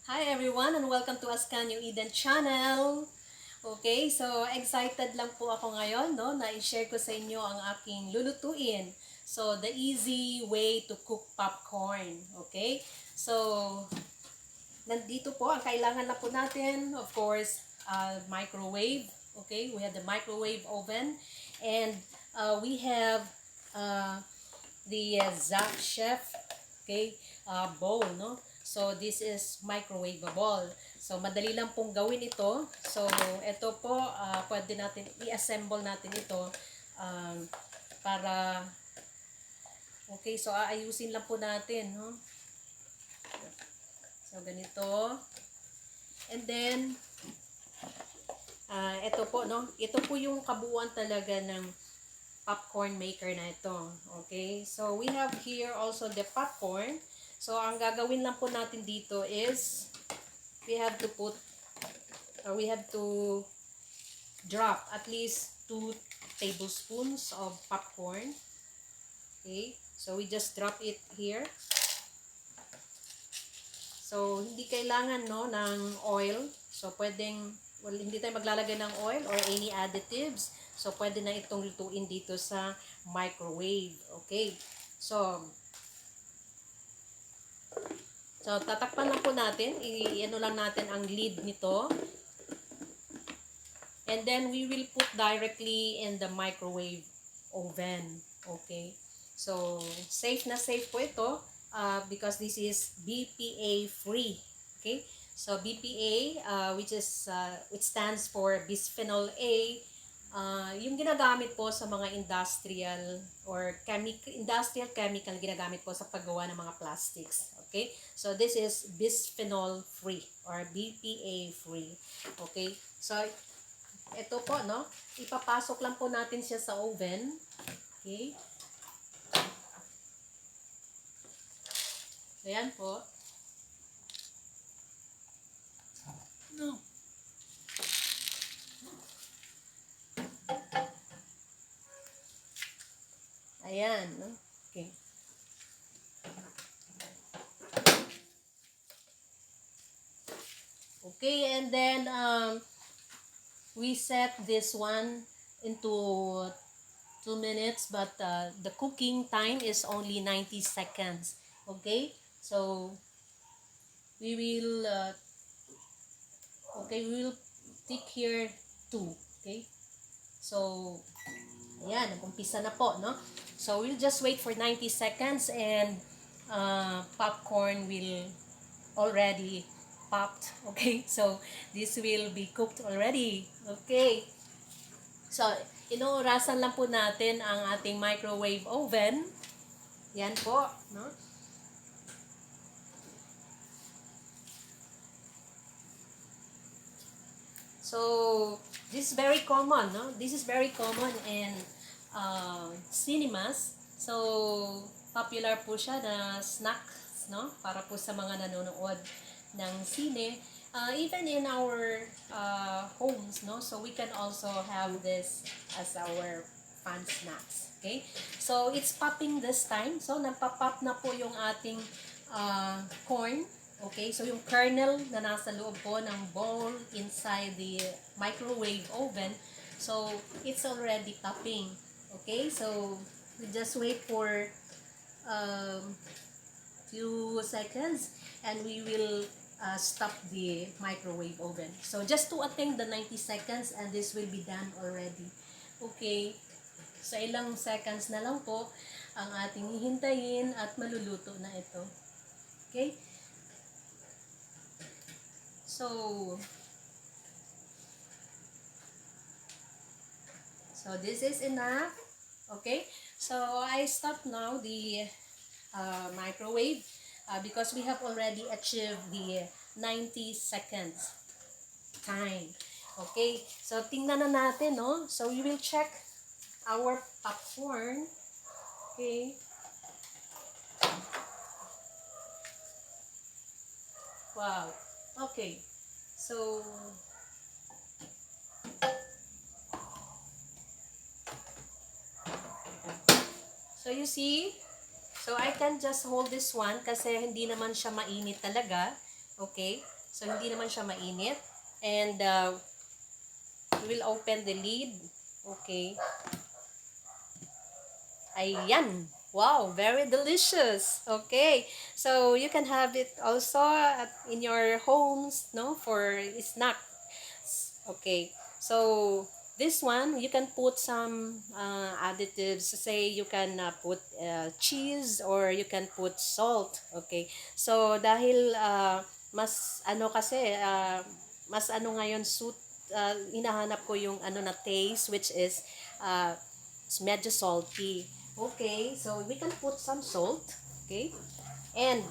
Hi everyone and welcome to Askan Yung Eden channel. Okay, so excited lang po ako ngayon no, na i-share ko sa inyo ang aking lulutuin. So the easy way to cook popcorn. Okay, so nandito po ang kailangan na po natin, of course, microwave. Okay, we have the microwave oven and we have uh, the Zack Chef, okay, bowl, no? So, this is microwavable. So, madali lang pong gawin ito. So, ito po, pwede natin, i-assemble natin ito para, okay, so aayusin lang po natin, no? So, ganito. And then, ito po, no? Ito po yung kabuuan talaga ng popcorn maker na ito. Okay? So, we have here also the popcorn. So, ang gagawin lang po natin dito is we have to drop at least 2 tablespoons of popcorn. Okay? So, we just drop it here. So, hindi kailangan no ng oil. So, pwedeng hindi tayo maglalagay ng oil or any additives. So, pwede na itong lutuin dito sa microwave. Okay? So, tatakpan lang po natin. I-ano lang natin ang lid nito. And then, we will put directly in the microwave oven. Okay? So, safe na safe po ito because this is BPA free. Okay? So, BPA, which stands for bisphenol A, yung ginagamit po sa mga industrial or industrial chemical ginagamit po sa paggawa ng mga plastics. Okay? So, this is bisphenol free or BPA free. Okay? So, ito po, no? Ipapasok lang po natin siya sa oven. Okay? Ayan po. No. Ayan, no? Okay. Okay, and then we set this one into 2 minutes, but the cooking time is only 90 seconds. Okay? So we will take here 2. Okay? So ayan, nag-umpisa na po, no? So we'll just wait for 90 seconds and popcorn will already popped. Okay? So this will be cooked already. Okay? So, inuurasan lang po natin ang ating microwave oven. Yan po, no? So, this is very common, no? This is very common in cinemas. So, popular po siya na snacks, no? Para po sa mga nanonood ng sine. Even in our homes, no? So, we can also have this as our fun snacks. Okay? So, it's popping this time. So, nagpa-pop na po yung ating corn. Okay, so yung kernel na nasa loob po ng bowl inside the microwave oven, so it's already popping. Okay, so we just wait for few seconds and we will stop the microwave oven. So just to attain the 90 seconds and this will be done already. Okay, so ilang seconds na lang po ang ating hihintayin at maluluto na ito. Okay. So this is enough. Okay, so I stop now the microwave because we have already achieved the 90 seconds time. Okay, so tingnan na natin, no? So we will check our popcorn. Okay. Wow. Okay. So you see, so I can just hold this one kasi hindi naman siya mainit talaga. Okay? So, hindi naman siya mainit. And, we will open the lid. Okay. Ayan. Wow, very delicious. Okay. So, you can have it also in your homes, no, for snack. Okay. So, this one, you can put some additives. Say, you can put cheese or you can put salt. Okay. So, dahil mas ano kasi, mas ano ngayon, hinahanap ko yung ano na taste, which is uh, it's medyo salty. Okay, so we can put some salt. Okay, and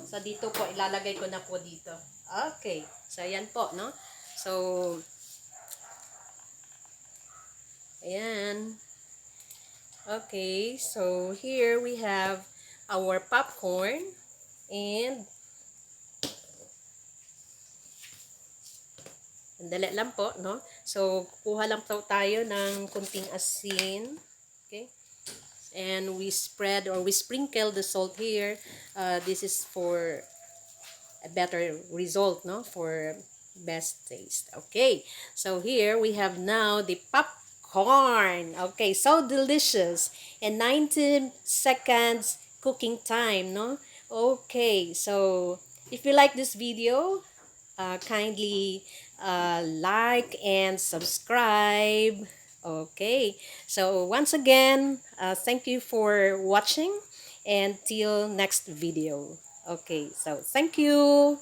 so dito po, ilalagay ko na po dito. Okay, so ayan po, no? So, ayan. Okay, so here we have our popcorn and dali lang po, no? So, kuha lang po tayo ng kunting asin. Okay? And we spread or we sprinkle the salt here. This is for a better result, no, for best taste. Okay, so here we have now the popcorn. Okay, so delicious, and 19 seconds cooking time, no. Okay, so if you like this video, kindly like and subscribe. Okay, so once again, thank you for watching and till next video. Okay, so thank you.